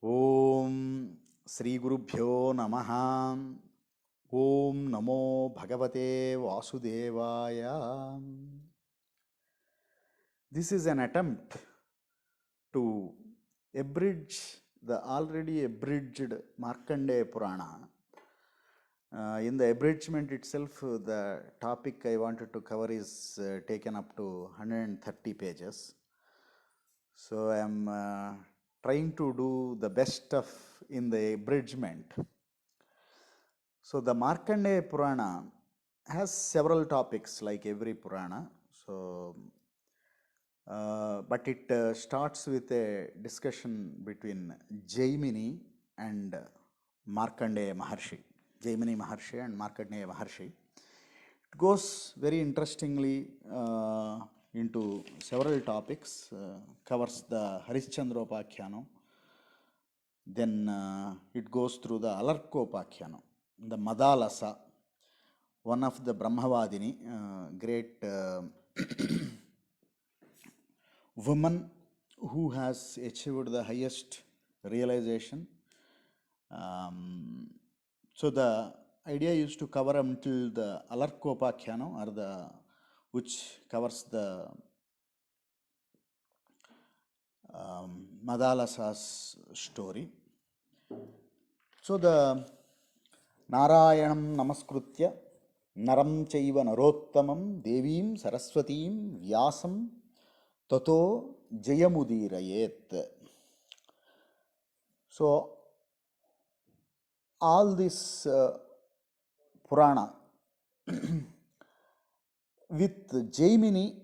Om Sri Gurubhyo Namaha. Om Namo Bhagavate Vasudevaya. This is an attempt to abridge the already abridged Markandeya Purana. In the abridgement itself, the topic I wanted to cover is taken up to 130 pages. So I am trying to do the best of in the abridgement. So the Markandeya Purana has several topics like every Purana. So, but it starts with a discussion between Jaimini and Markandeya Maharshi. Jaimini Maharshi and Markandeya Maharshi. It goes very interestingly into several topics, covers the Harishchandropakhyano, then it goes through the Alarkopakhyano, the Madalasa, one of the Brahmavadini, great woman who has achieved the highest realization. So the idea is to cover until the Alarkopakhyano, or the which covers the Madalasa's story. So the Narayanam Namaskritya Naram Chaiva Narottamam Devim Saraswatim Vyasam Tato Jayamudirayet. So all this Purana with Jaimini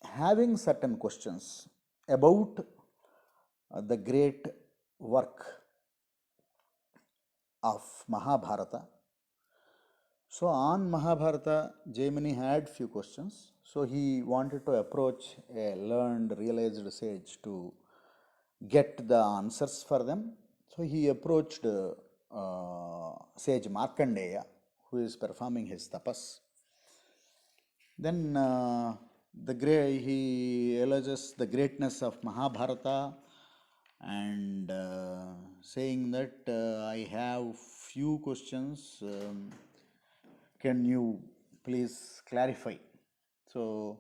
having certain questions about the great work of Mahabharata. So on Mahabharata, Jaimini had few questions. So he wanted to approach a learned, realized sage to get the answers for them. So he approached sage Markandeya, who is performing his tapas. Then he alleges the greatness of Mahabharata and saying that I have few questions. Can you please clarify? So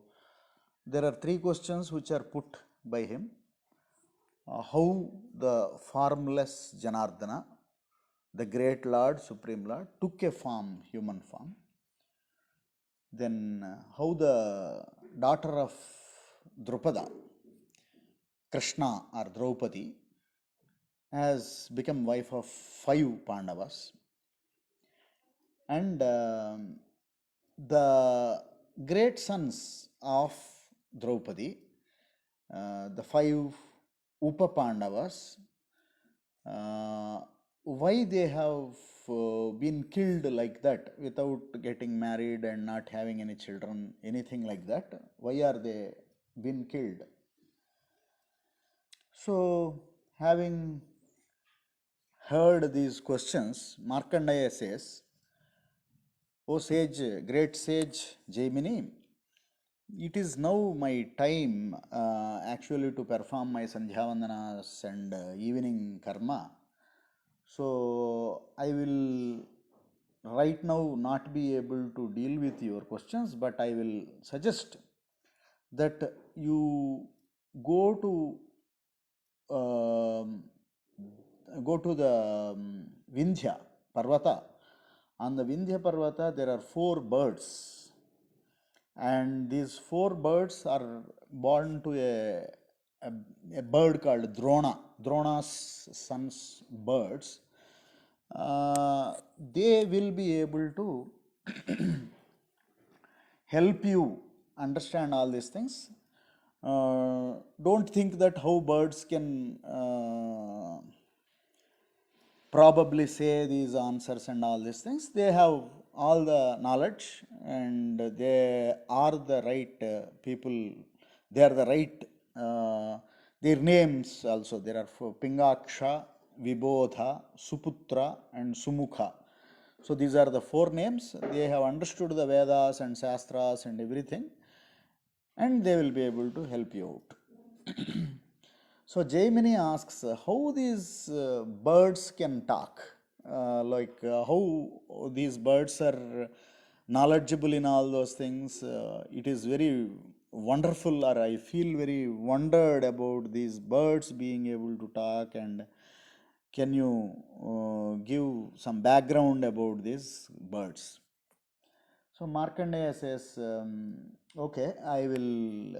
there are three questions which are put by him. How the formless Janardana, the great Lord, Supreme Lord, took a form, human form. Then how the daughter of Drupada, Krishna or Draupadi, has become wife of 5 Pandavas. And the great sons of Draupadi, the 5 Upa Pandavas, why they have been killed like that without getting married and not having any children, anything like that? Why are they been killed? So, having heard these questions, Markandeya says, O sage, great sage Jaimini, it is now my time actually to perform my Sandhyavandanas and evening karma. So I will right now not be able to deal with your questions, but I will suggest that you go to the Vindhya Parvata. On the Vindhya Parvata, there are 4 birds, and these 4 birds are born to a bird called Drona. Drona's sons birds. They will be able to help you understand all these things. Don't think that how birds can probably say these answers and all these things. They have all the knowledge and they are the right people. They are the right, their names also. There are 4: Pingaksha, Vibodha, Suputra and Sumukha. So these are the 4 names. They have understood the Vedas and Shastras and everything, and they will be able to help you out. So Jaimini asks how these birds can talk, how these birds are knowledgeable in all those things. It is very wonderful, or I feel very wondered about these birds being able to talk. And can you give some background about these birds? So Markandeya says, okay, I will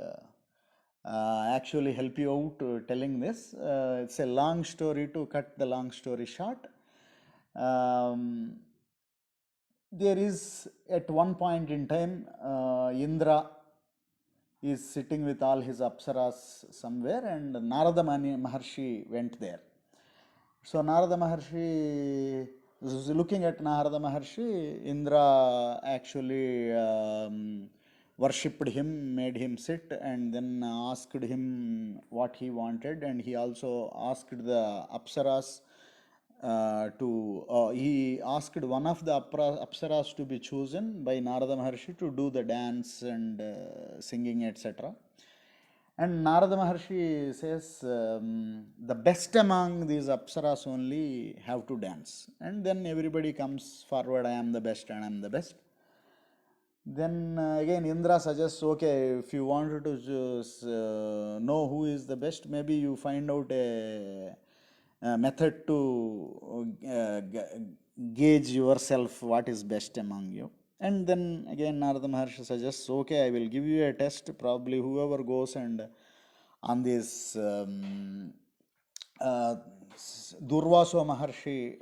actually help you out telling this. It's a long story. To cut the long story short, um, there is at one point in time, Indra is sitting with all his apsaras somewhere, and Narada Maharshi went there. So Narada Maharshi, looking at Narada Maharshi, Indra actually worshipped him, made him sit, and then asked him what he wanted. And he also asked the Apsaras he asked one of the Apsaras to be chosen by Narada Maharshi to do the dance and singing, etc. And Narada Maharshi says, the best among these Apsaras only have to dance. And then everybody comes forward, I am the best and I am the best. Then again Indra suggests, okay, if you wanted to just, know who is the best, maybe you find out a method to gauge yourself what is best among you. And then again Narada Maharshi suggests, okay, I will give you a test. Probably whoever goes and on this uh, Durvaso Maharshi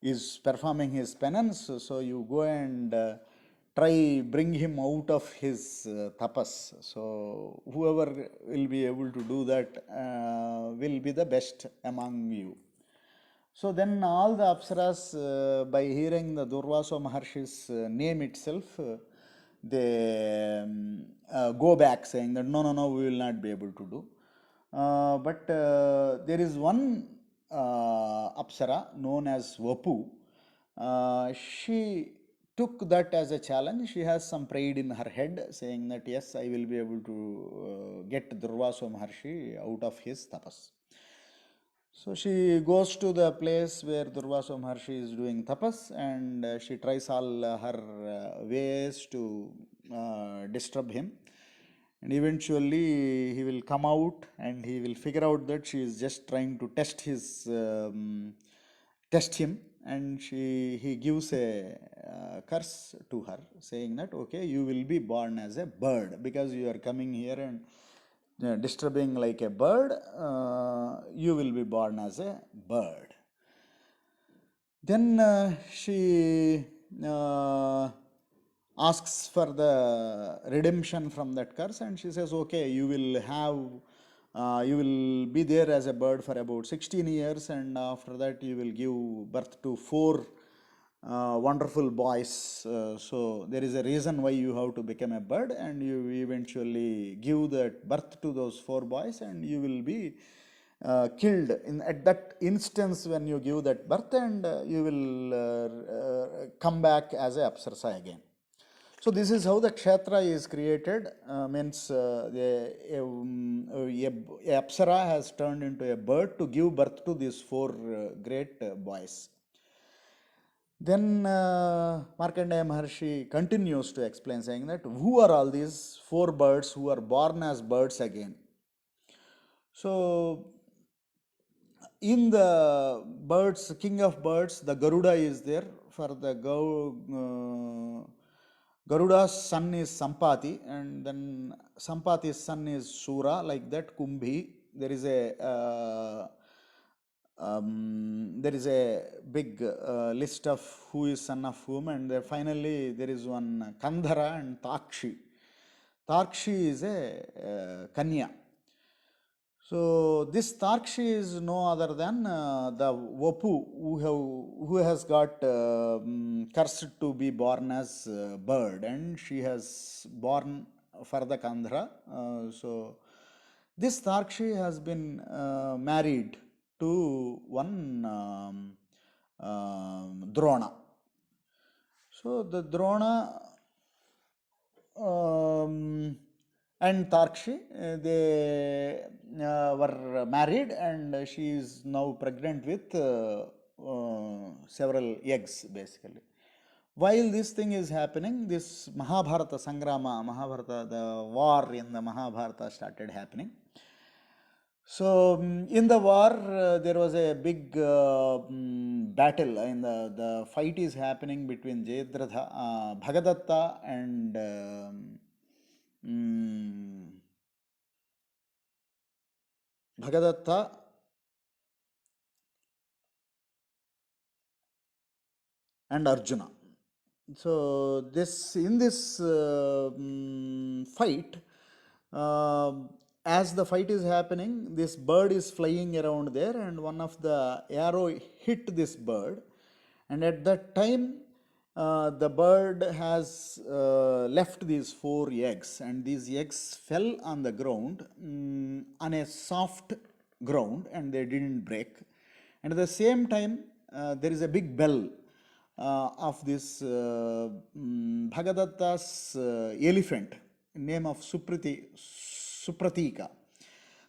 is performing his penance, so you go and try bring him out of his tapas. So whoever will be able to do that will be the best among you. So then all the Apsaras, by hearing the Durvasa Maharshi's name itself, they go back saying that no, no, no, we will not be able to do. But there is one Apsara known as Vapu. She took that as a challenge. She has some pride in her head, saying that yes, I will be able to get Durvasa Maharshi out of his tapas. So she goes to the place where Durvasa Maharshi is doing tapas, and she tries all her ways to disturb him. And eventually he will come out and he will figure out that she is just trying to test him, and he gives a curse to her, saying that okay, you will be born as a bird because you are coming here and disturbing like a bird, you will be born as a bird. Then she asks for the redemption from that curse, and she says, okay, you will be there as a bird for about 16 years, and after that you will give birth to four wonderful boys. So there is a reason why you have to become a bird, and you eventually give that birth to those four boys, and you will be killed at that instance when you give that birth, and you will come back as a Apsarsa again. So this is how the kshetra is created. Means a Apsara has turned into a bird to give birth to these four great boys. Then Markandeya Maharshi continues to explain, saying that who are all these four birds who are born as birds again? So in the birds, king of birds, the Garuda is there. For the Garuda's son is Sampati, and then Sampati's son is Sura, like that Kumbhi. There is a big list of who is son of whom, and finally there is one Kandhara and Takshi. Takshi is a Kanya. So this Tarkshi is no other than the Vapu who has got cursed to be born as a bird, and she has born for the Kandhara. So this Tarkshi has been married to one Drona. So the Drona and Tarkshi, they were married, and she is now pregnant with several eggs basically. While this thing is happening, this Mahabharata Sangrama, Mahabharata, the war in the Mahabharata started happening. So in the war, there was a big battle. In the fight is happening between Jayadratha, Bhagadatta, and mm, Bhagadatta and Arjuna. So this in this fight, uh, as the fight is happening, this bird is flying around there, and one of the arrow hit this bird, and at that time, the bird has left these four eggs, and these eggs fell on the ground, on a soft ground, and they didn't break. And at the same time, there is a big bell of this Bhagadatta's elephant, name of Supratika.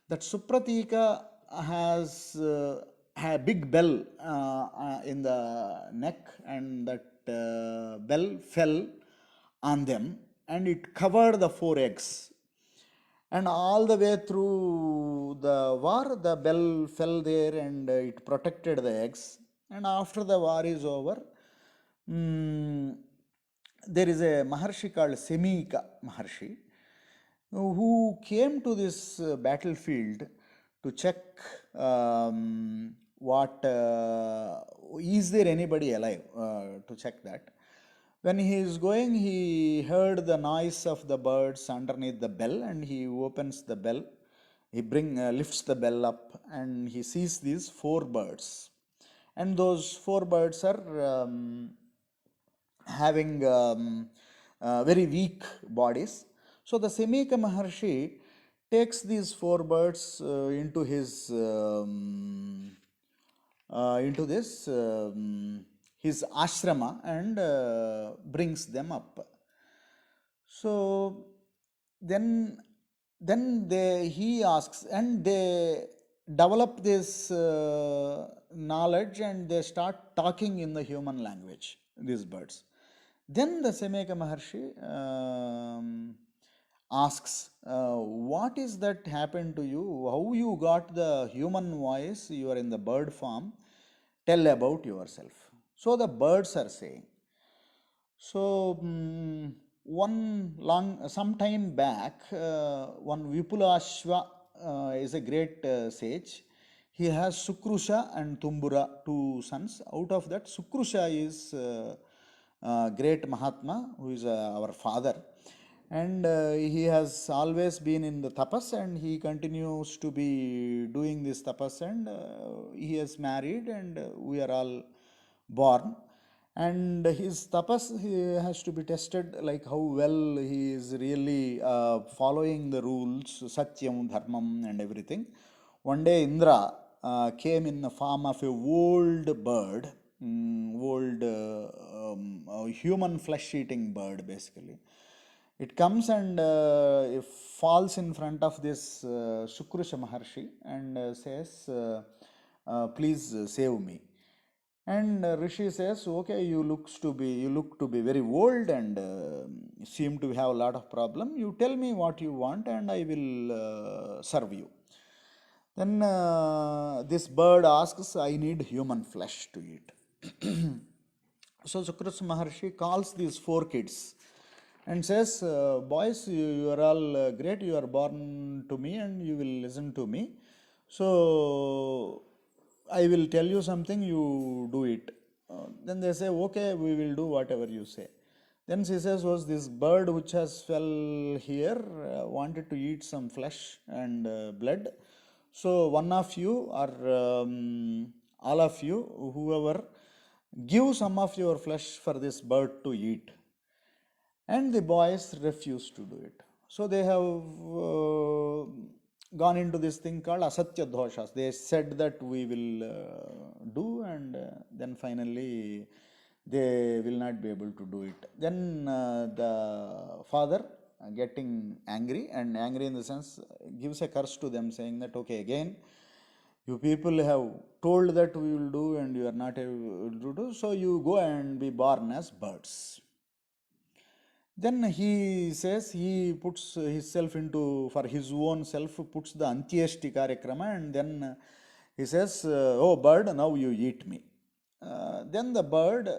That Supratika has a big bell in the neck, and that bell fell on them, and it covered the four eggs. And all the way through the war, the bell fell there, and it protected the eggs. And after the war is over, there is a Maharshi called Semika Maharshi who came to this battlefield to check what is there anybody alive, to check that. When he is going, he heard the noise of the birds underneath the bell, and he opens the bell. He lifts the bell up, and he sees these four birds, and those four birds are having very weak bodies. So the Semika Maharshi takes these four birds into his ashrama, and brings them up. So then he asks, and they develop this knowledge, and they start talking in the human language, these birds. Then the Semika Maharshi asks, what is that happened to you? How you got the human voice? You are in the bird form. Tell about yourself. So the birds are saying. So some time back, one Vipulashva is a great sage. He has Sukrusha and Tumbura, two sons. Out of that, Sukrusha is great Mahatma, who is our father. And he has always been in the tapas, and he continues to be doing this tapas, and he is married, and we are all born. And his tapas has to be tested, like how well he is really following the rules, Satyam, Dharmam, and everything. One day Indra came in the form of a old bird, old human flesh-eating bird basically. It comes and it falls in front of this Sukrusha Maharshi, and says, please save me. And Rishi says, okay, you look to be very old, and seem to have a lot of problem. You tell me what you want, and I will serve you. Then this bird asks, I need human flesh to eat. So Sukrusha Maharshi calls these four kids and says, boys, you are all great, you are born to me, and you will listen to me. So I will tell you something, you do it. Then they say, okay, we will do whatever you say. Then she says, was this bird which has fell here wanted to eat some flesh and blood. So one of you, or all of you, whoever, give some of your flesh for this bird to eat. And the boys refused to do it. So they have gone into this thing called asatya doshas. They said that we will do, and then finally they will not be able to do it. Then the father getting angry, and angry in the sense gives a curse to them, saying that, okay, again, you people have told that we will do and you are not able to do, so you go and be born as birds. Then he says he puts himself into, for his own self, puts the Antyeshti Karykrama, and then he says, oh bird, now you eat me. Then the bird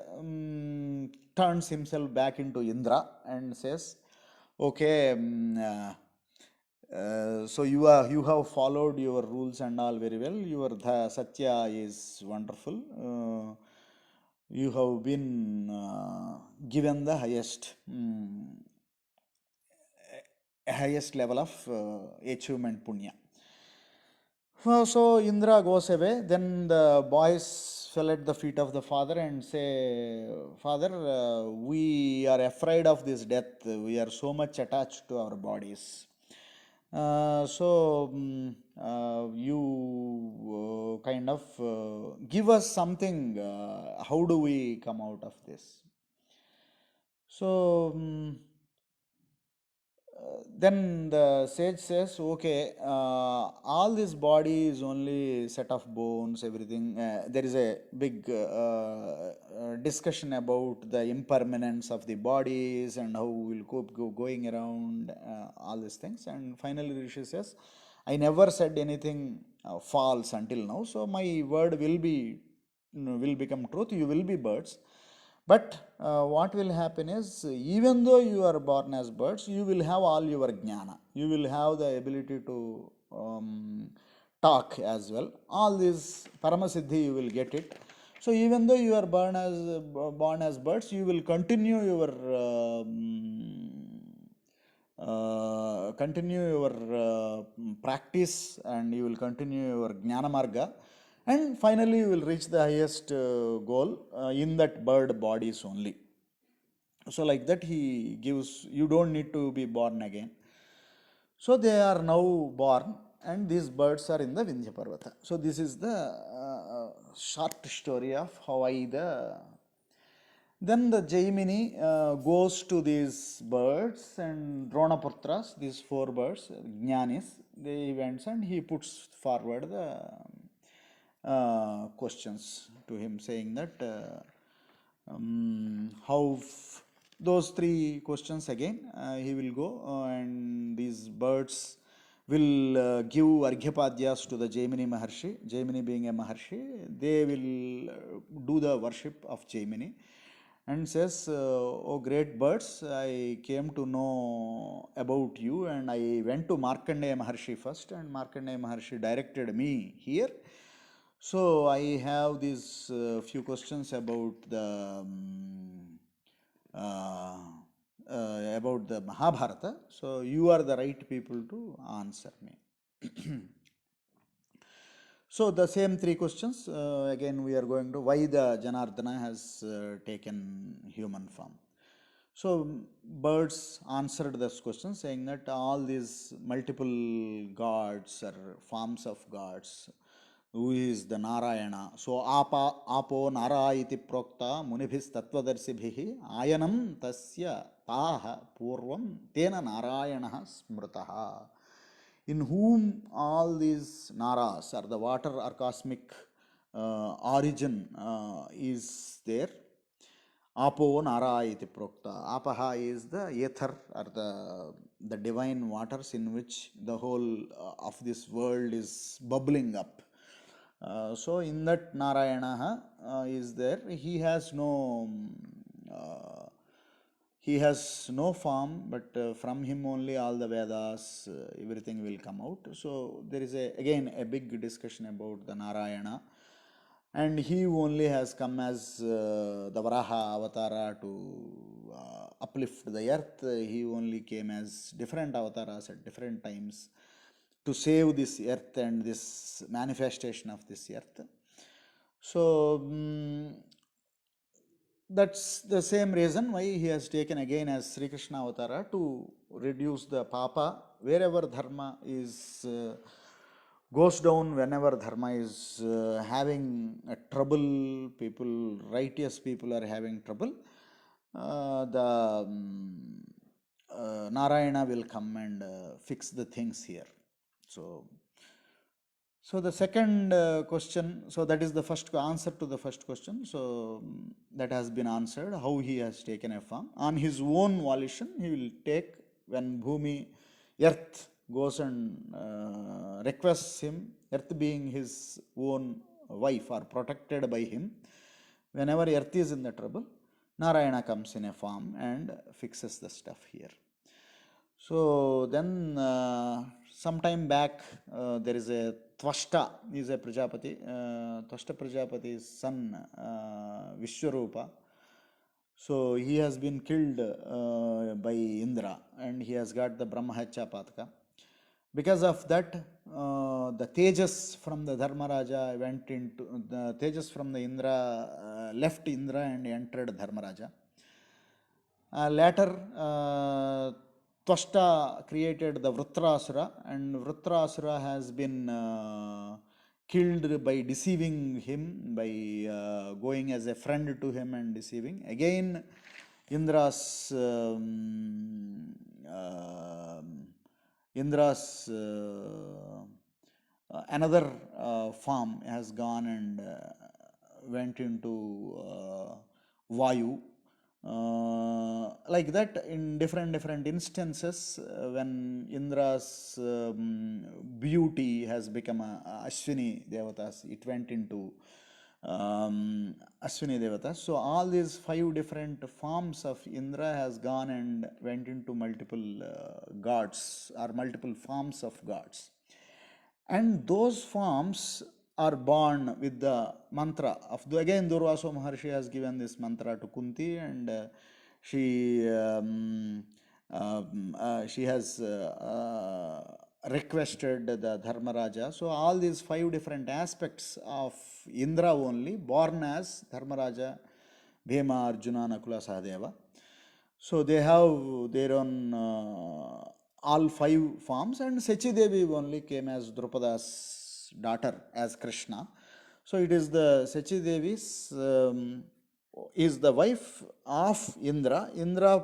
turns himself back into Indra and says, okay, so you have followed your rules and all very well. Your Satya is wonderful. You have been given the highest level of achievement punya. So Indra goes away. Then the boys fell at the feet of the father and say, Father, we are afraid of this death. We are so much attached to our bodies. You kind of give us something. How do we come out of this? So then the sage says, okay, all this body is only set of bones, everything. There is a big discussion about the impermanence of the bodies and how we will go going around, all these things. And finally Rishi says, I never said anything false until now, so my word will become truth. You will be birds. But what will happen is, even though you are born as birds, you will have all your jnana. You will have the ability to talk as well. All this paramasiddhi, you will get it. So even though you are born as birds, you will continue your practice, and you will continue your jnana marga, and finally you will reach the highest goal in that bird bodies only. So like that he gives, you don't need to be born again. So they are now born, and these birds are in the Vindhya Parvata. So this is the short story of how then the Jaimini goes to these birds and Dronaputras, these four birds, Jnanis, they went, and he puts forward the questions to him, saying that how those three questions again he will go, and these birds will give Arghyapadyas to the Jaimini Maharshi. Jaimini being a Maharshi, they will do the worship of Jaimini, and says, oh great birds, I came to know about you, and I went to Markandeya Maharshi first, and Markandeya Maharshi directed me here. So I have these few questions about the Mahabharata. So you are the right people to answer me. So the same three questions, again we are going to, why the Janardana has taken human form. So birds answered this question, saying that all these multiple gods or forms of gods, who is the Narayana. So apo nara iti prokta munibhis tattvadarshibhihi ayanam tasya taha purvam tena narayana smritaha. In whom all these naras, or the water or cosmic origin is there. Apo nara iti prokta. Apaha is the ether, or the divine waters in which the whole of this world is bubbling up. So in that Narayana is there. He has no form, but from him only all the Vedas, everything will come out. So there is again a big discussion about the Narayana, and he only has come as the Varaha avatara to uplift the earth. He only came as different avatars at different times to save this earth and this manifestation of this earth. So that's the same reason why he has taken again as Sri Krishna avatara, to reduce the papa wherever dharma is goes down. Whenever dharma is having trouble, righteous people are having trouble, the Narayana will come and fix the things here. So the second question, so that is the first answer to the first question. So that has been answered, how he has taken a form. On his own volition, he will take when Bhumi, earth goes and requests him, earth being his own wife or protected by him. Whenever earth is in the trouble, Narayana comes in a form and fixes the stuff here. So then sometime back there is a Tvashta, is a Prajapati, Tvashta Prajapati's son Vishwarupa. So he has been killed by Indra and he has got the Brahmahatya Pataka. Because of that, the Tejas from the Dharmaraja went into, the Tejas from the Indra left Indra and entered Dharmaraja. Later, Tvashta created the Vritrasura, and Vritrasura has been killed by deceiving him, by going as a friend to him and deceiving. Again, Indra's another form has gone and went into Vayu. Like that, in different instances, when Indra's beauty has become Ashwini Devatas, it went into Ashwini Devatas. So all these 5 different forms of Indra has gone and went into multiple gods or multiple forms of gods. And those forms are born with the mantra of again Durvasa Maharshi has given this mantra to Kunti, and she has requested the Dharmaraja. So all these 5 different aspects of Indra only born as Dharmaraja, Bhima, Arjuna, Nakula, Sahadeva. So they have their own all 5 forms, and Sachi Devi only came as Drupada's daughter as Krishna. So it is the Sachi Devi's is the wife of Indra. Indra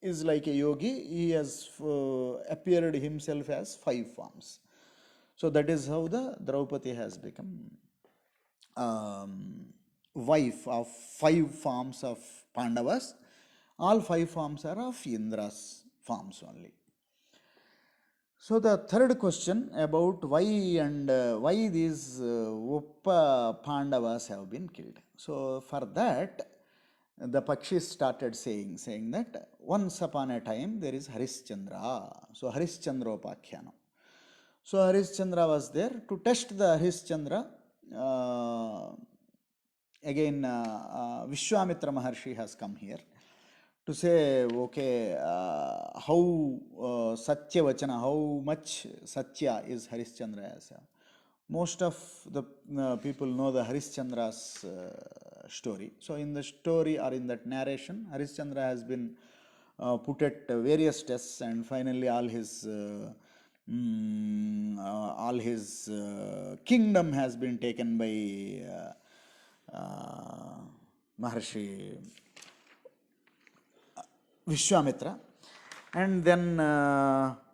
is like a yogi. He has appeared himself as 5 forms. So that is how the Draupadi has become wife of 5 forms of Pandavas. All 5 forms are of Indra's forms only. So the third question about why and why these Uppa Pandavas have been killed. So for that, the Pakshis started saying that once upon a time there is Harishchandra. So Harishchandropakhyana. So Harishchandra was there to test the Harishchandra. Again, Vishwamitra Maharshi has come here to say, okay, how Satya Vachana, how much Satya is Harishchandra as. Most of the people know the Harishchandra's story. So in the story or in that narration, Harishchandra has been put at various tests, and finally all his kingdom has been taken by Maharshi Vishwamitra. And then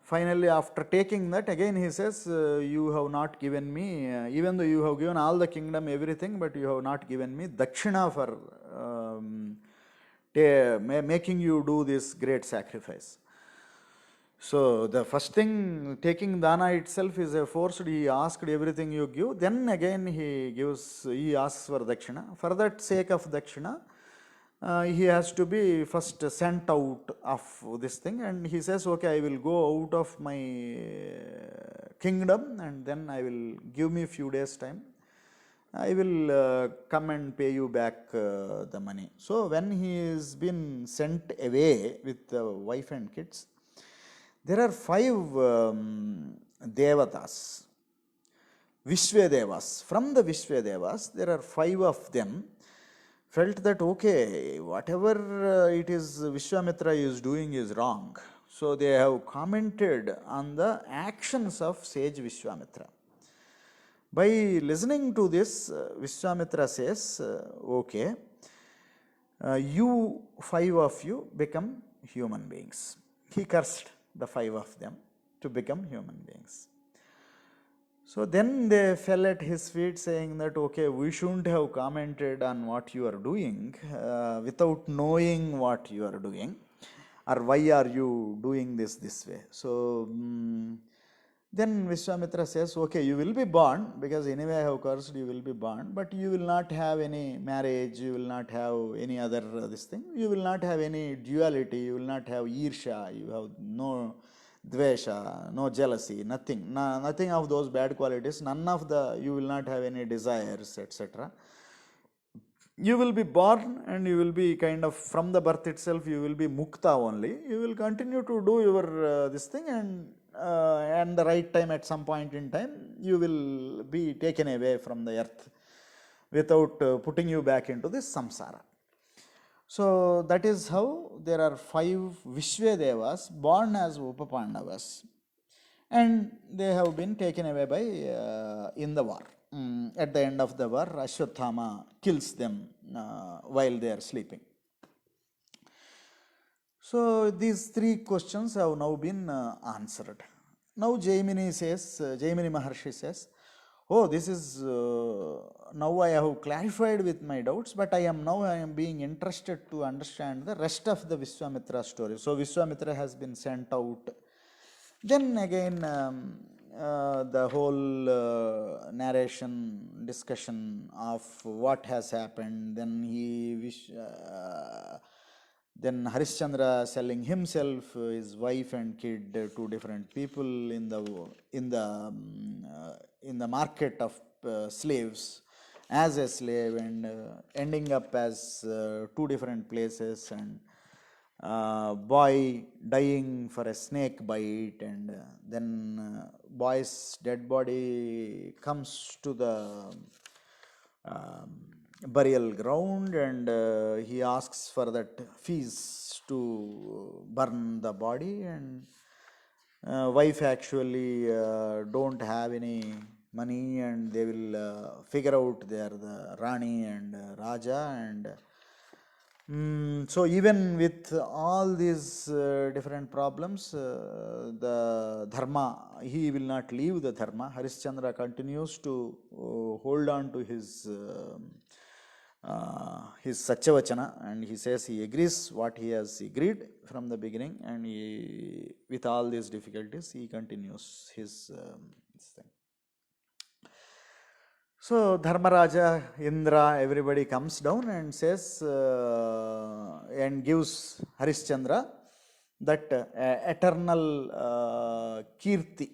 finally, after taking that, again he says, you have not given me, even though you have given all the kingdom, everything, but you have not given me dakshina for making you do this great sacrifice. So the first thing, taking dana itself is a forced. He asked everything you give, then again he asks for dakshina. For that sake of dakshina, he has to be first sent out of this thing, and he says, okay, I will go out of my kingdom and then I will give me a few days time. I will come and pay you back the money. So when he has been sent away with the wife and kids, there are 5 devatas, Vishvedevas. From the Vishvedevas, there are 5 of them felt that, okay, whatever it is Vishwamitra is doing is wrong. So they have commented on the actions of sage Vishwamitra. By listening to this, Vishwamitra says, okay, you 5 of you become human beings. he cursed the 5 of them to become human beings. So then they fell at his feet saying that, okay, we shouldn't have commented on what you are doing without knowing what you are doing, or why are you doing this way. So then Vishwamitra says, okay, you will be born, because anyway I have cursed, you will be born, but you will not have any marriage, you will not have any other this thing, you will not have any duality, you will not have irsha, you have no dvesha, no jealousy, nothing, nothing of those bad qualities, none of the, you will not have any desires, etc. You will be born and you will be kind of, from the birth itself you will be mukta only, you will continue to do your this thing, and the right time, at some point in time, you will be taken away from the earth without putting you back into this samsara. So that is how there are 5 Vishwadevas born as Upapandavas, and they have been taken away by in the war. At the end of the war, Ashwathama kills them while they are sleeping. So these 3 questions have now been answered. Now Jaimini Maharshi says, oh, this is, now I have clarified with my doubts, but I am being interested to understand the rest of the Vishwamitra story. So Vishwamitra has been sent out. Then again the whole narration, discussion of what has happened, then then Harishchandra selling himself, his wife and kid, to different people in the market of slaves, as a slave, and ending up as 2 different places, and boy dying for a snake bite, and then boy's dead body comes to the burial ground, and he asks for that fees to burn the body, and wife actually don't have any money, and they will figure out they are the Rani and Raja, and so even with all these different problems, the dharma, he will not leave the dharma. Harishchandra continues to hold on to his Satyavachana, and he says he agrees what he has agreed from the beginning, and he, with all these difficulties, he continues his thing. So Dharmaraja, Indra, everybody comes down and says and gives Harishchandra that eternal kirti,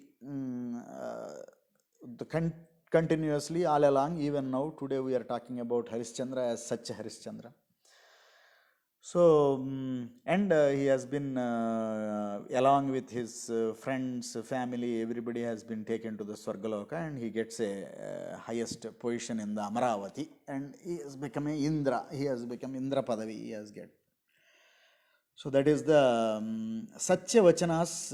continuously all along. Even now, today we are talking about Harishchandra as such a Harishchandra. So and he has been along with his friends, family, everybody has been taken to the Swargaloka, and he gets a highest position in the Amaravati, and he has become a Indra. He has become Indra Padavi, he has get. So that is the Satyavachana's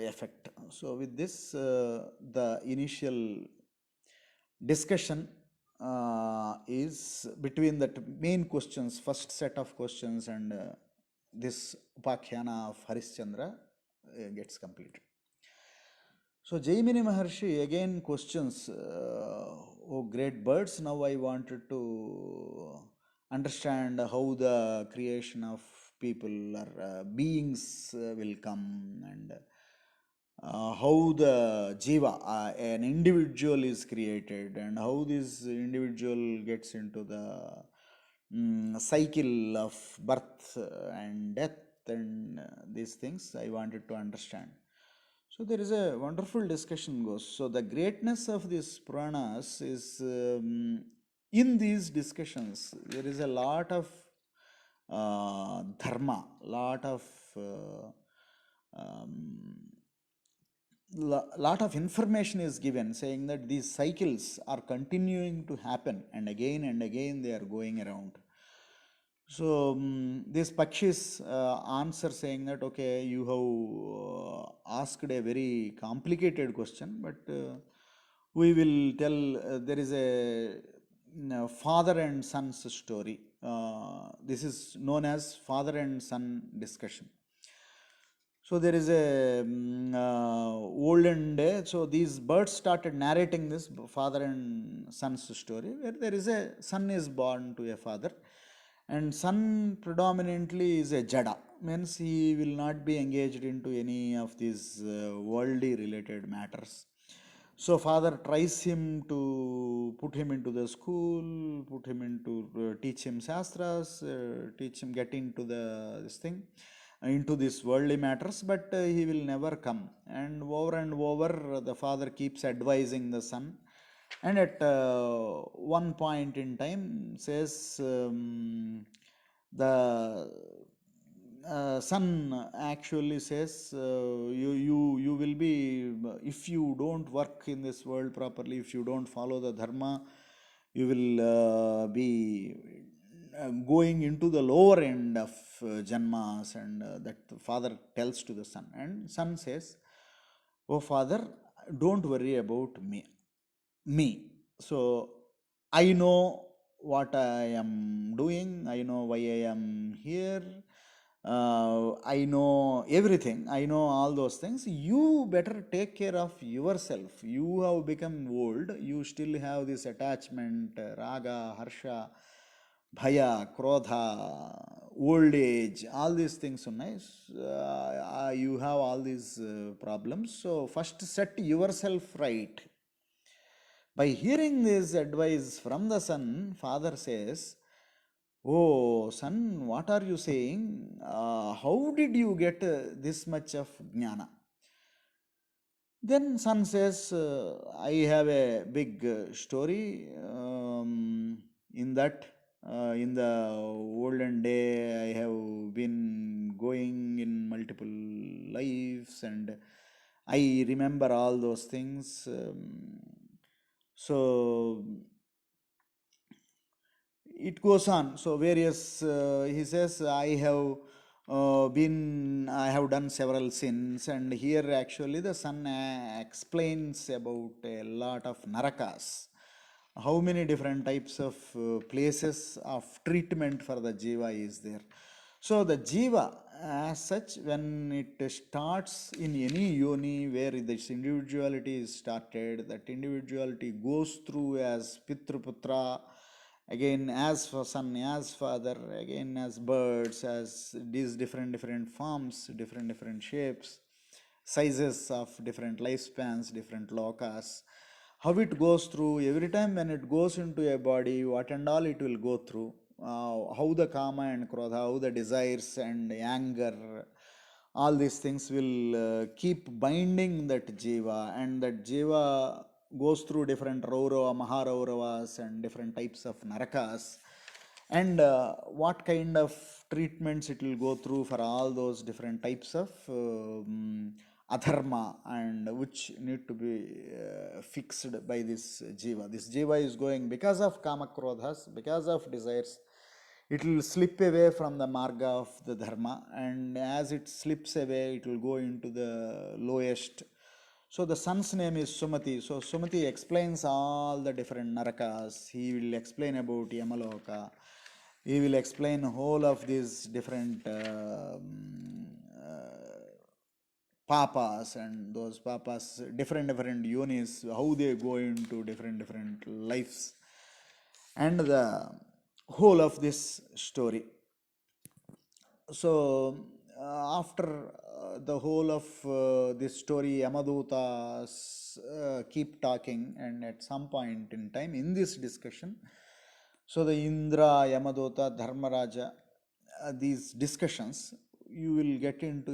effect. So with this, the initial discussion is between the main questions, first set of questions, and this Upakhyana of Harishchandra gets completed. So Jaimini Maharshi again questions, oh great birds, now I wanted to understand how the creation of people or beings will come, and how the jiva, an individual, is created, and how this individual gets into the cycle of birth and death, and these things I wanted to understand. So there is a wonderful discussion goes. So the greatness of these Puranas is in these discussions there is a lot of dharma, lot of information is given, saying that these cycles are continuing to happen, and again they are going around. So this Pakshis answer saying that, okay, you have asked a very complicated question, but we will tell there is a father and son's story. This is known as father and son discussion. So there is a olden day. So these birds started narrating this father and son's story, where there is a son is born to a father, and son predominantly is a jada, means he will not be engaged into any of these worldly related matters. So father tries him to put him into the school, put him into teach him shastras, teach him get into the this thing, into these worldly matters, but he will never come. And over the father keeps advising the son, and at one point in time says, the son actually says, you will be, if you don't work in this world properly, if you don't follow the dharma, you will be going into the lower end of janmas. And that the father tells to the son, and son says, oh father, don't worry about me. So I know what I am doing, I know why I am here, I know everything, I know all those things. You better take care of yourself. You have become old, you still have this attachment, raga, harsha, bhaya, krodha, old age, all these things are nice. You have all these problems, so first set yourself right. By hearing this advice from the son, father says, oh, son, what are you saying? How did you get this much of jnana? Then son says, I have a big story. In that, in the olden day, I have been going in multiple lives, and I remember all those things. So it goes on. So various, he says, I have done several sins, and here actually the son explains about a lot of narakas. How many different types of places of treatment for the jiva is there. So the jiva as such, when it starts in any yoni where this individuality is started, that individuality goes through as pitruputra, again as for son, as father, again as birds, as these different forms, different shapes, sizes of different lifespans, different lokas. How it goes through, every time when it goes into a body, what and all it will go through, how the kama and krodha, how the desires and anger, all these things will keep binding that jiva, and that jiva goes through different Raurava, Maharauravas, and different types of narakas. And what kind of treatments it will go through for all those different types of adharma, and which need to be fixed by this jiva. This jiva is going because of kama krodhas, because of desires. It will slip away from the marga of the dharma, and as it slips away, it will go into the lowest. So the son's name is Sumati. So Sumati explains all the different narakas. He will explain about Yamaloka. He will explain whole of these different papas, and those papas, different yonis, how they go into different lives, and the whole of this story. So after the whole of this story, Yamadutas keep talking, and at some point in time in this discussion, so the Indra, Yamadota, Dharmaraja, these discussions, you will get into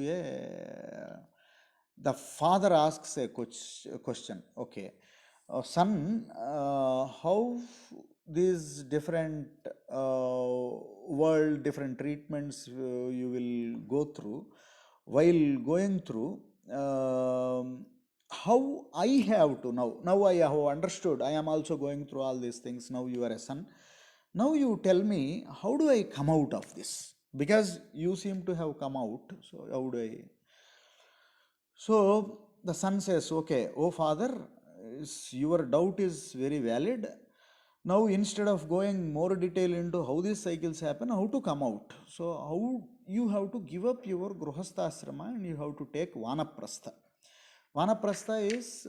the father asks a question, okay, son, how these different world, different treatments you will go through, while going through, how I have to now I have understood, I am also going through all these things, now you are a son, now you tell me, how do I come out of this? Because you seem to have come out, so how do I? So the son says, okay, oh father, your doubt is very valid. Now instead of going more detail into how these cycles happen, how to come out. So how you have to give up your Grihastha and you have to take Vanaprastha. Vanaprastha is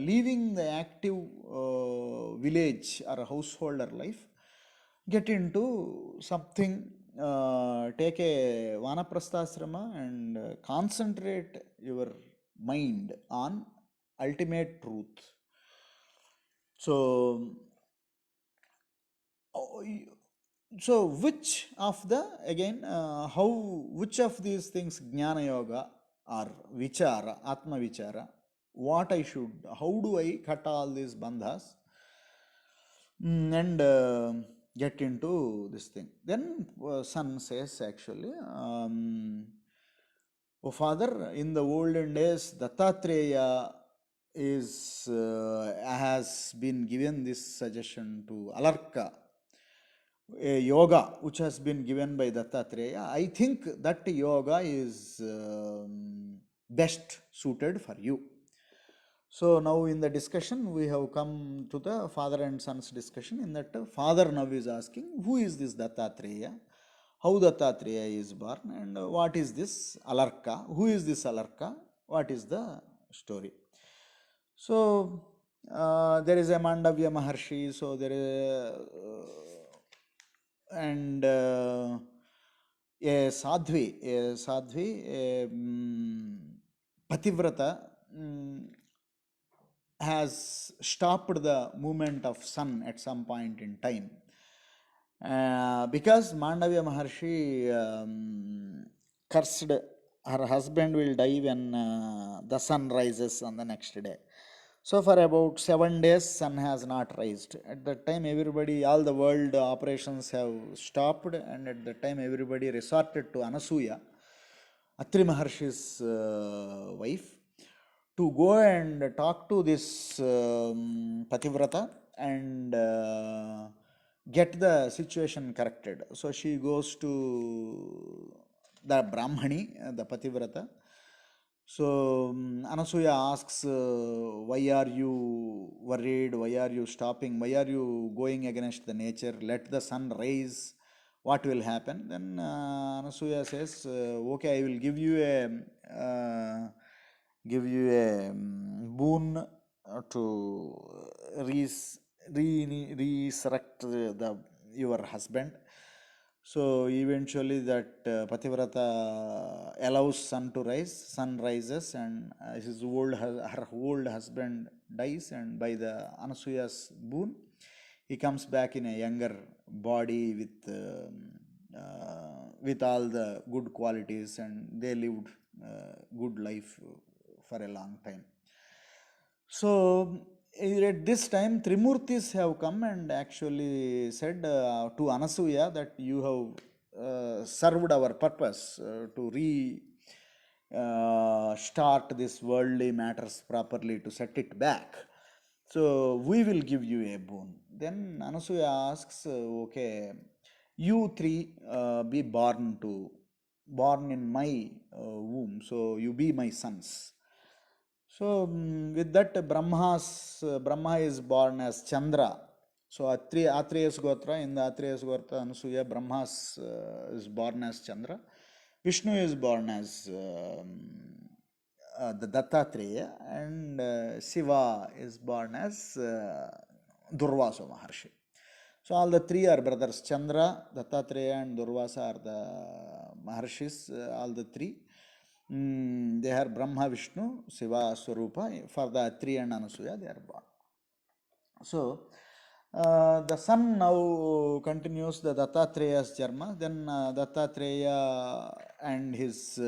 leaving the active village or householder life, get into something, take a Vanaprastha and concentrate your mind on ultimate truth. So, so which of the, again, which of these things, Jnana Yoga or Vichara, Atma Vichara, what I should, how do I cut all these bandhas and get into this thing? Then son says actually, oh father, in the olden days, Dattatreya has been given this suggestion to Alarka, a yoga which has been given by Dattatreya. I think that yoga is best suited for you. So now in the discussion, we have come to the father and son's discussion. In that, father now is asking, who is this Dattatreya? How Dattatreya is born, and what is this Alarka? Who is this Alarka? What is the story? So there is a Mandavya Maharshi, so there is and a sadhvi, Pativrata has stopped the movement of sun at some point in time. Because Mandavya Maharshi cursed her husband will die when the sun rises on the next day. So for about 7 days, sun has not rised. At that time, everybody, all the world operations have stopped, and at that time, everybody resorted to Anasuya, Atri Maharshi's wife, to go and talk to this Pativrata and get the situation corrected. So she goes to the Brahmani, the Pativrata. So Anasuya asks, why are you worried? Why are you stopping? Why are you going against the nature? Let the sun rise. What will happen? Then Anasuya says, okay, I will give you a boon to resurrect your husband. So eventually that Pativrata allows sun rises, and her old husband dies, and by the Anasuya's boon, he comes back in a younger body with all the good qualities, and they lived good life for a long time. So at this time, Trimurtis have come and actually said to Anasuya that you have served our purpose to start this worldly matters properly, to set it back. So we will give you a boon. Then Anasuya asks, okay, you three be born in my womb, so you be my sons. So with that, Brahma is born as Chandra. So Atreya's Gotra, in the Atreya's Gotra, Anasuya, Brahma is born as Chandra. Vishnu is born as the Dattatreya, and Shiva is born as Durvasa Maharshi. So all the three are brothers. Chandra, Dattatreya and Durvasa are the Maharshis, all the three. They are Brahma, Vishnu, Shiva, Swarupa. For the Atri and Anasuya, they are born. So the son now continues the Dattatreya's Jarma. Then Dattatreya and his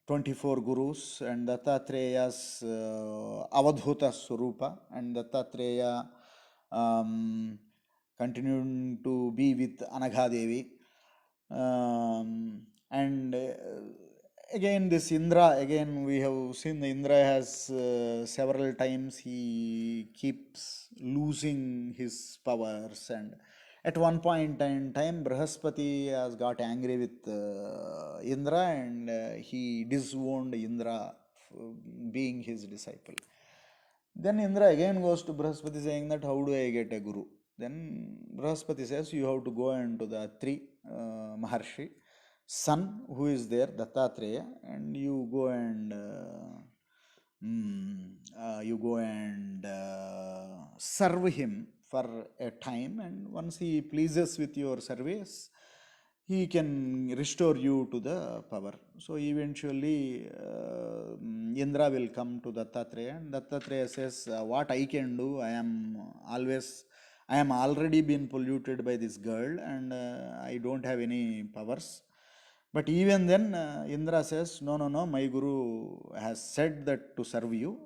24 gurus, and Dattatreya's Avadhuta Swarupa, and Dattatreya continued to be with Anaghadevi. And again this Indra, again we have seen the Indra has several times he keeps losing his powers, and at one point in time Brihaspati has got angry with Indra, and he disowned Indra being his disciple. Then Indra again goes to Brihaspati saying that how do I get a guru? Then Brahaspati says you have to go into the three Maharshi, son who is there, Dattatreya, and you go and serve him for a time, and once he pleases with your service, he can restore you to the power. So eventually Indra will come to Dattatreya, and Dattatreya says, what I can do, I am already been polluted by this girl, and I don't have any powers. But even then, Indra says, no, no, no, my Guru has said that to serve you,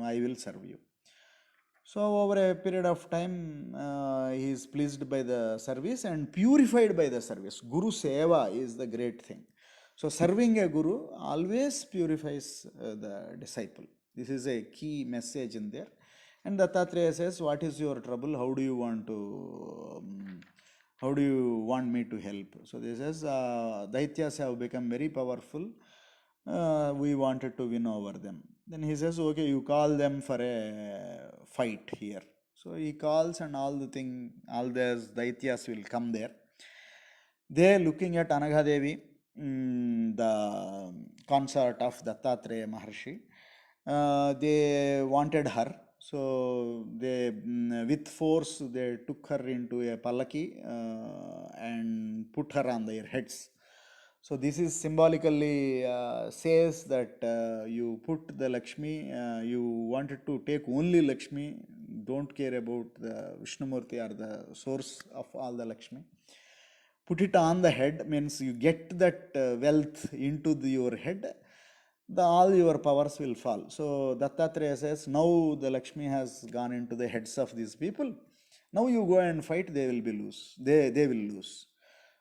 I will serve you. So over a period of time, he is pleased by the service and purified by the service. Guru Seva is the great thing. So serving a Guru always purifies the disciple. This is a key message in there. And Dattatreya says, what is your trouble? How do you want me to help? So this says, Daityas have become very powerful. We wanted to win over them. Then he says, okay, you call them for a fight here. So he calls, and all those Daityas will come there. They, looking at Anaghadevi, the consort of Dattatreya Maharshi, they wanted her. So they, with force, they took her into a palaki and put her on their heads. So this is symbolically says that you put the Lakshmi, you wanted to take only Lakshmi, don't care about the Vishnumurti or the source of all the Lakshmi. Put it on the head means you get that wealth into your head, all your powers will fall. So Dattatreya says, now the Lakshmi has gone into the heads of these people. Now you go and fight, they will be lose. They will lose.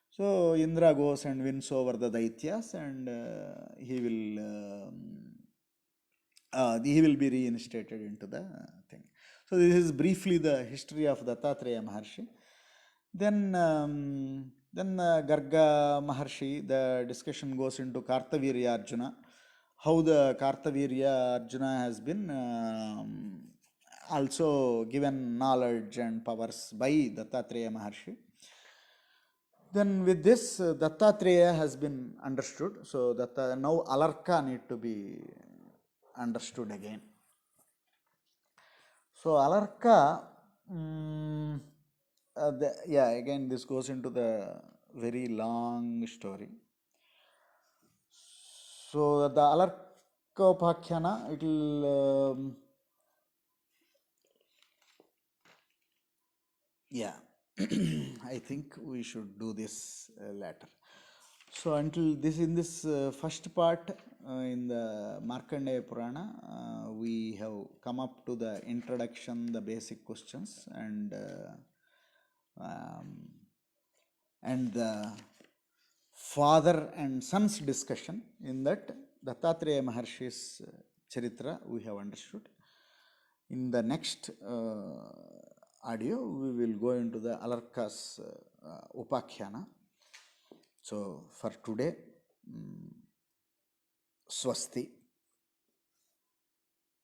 So Indra goes and wins over the Daityas, and he will be reinstated into the thing. So this is briefly the history of Dattatreya Maharshi. Then Garga Maharshi, the discussion goes into Kartavirya Arjuna, how the Kartavirya Arjuna has been also given knowledge and powers by Dattatreya Maharshi. Then with this, Dattatreya has been understood. So now Alarka need to be understood again. So Alarka, again this goes into the very long story. So the Alarkopakhyana, it will, I think we should do this later. So until this, in this first part in the Markandeya Purana, we have come up to the introduction, the basic questions, and the father and son's discussion. In that, Dattatreya Maharshi's charitra we have understood. In the next audio, we will go into the Alarka's Upakhyana. So for today, Swasti.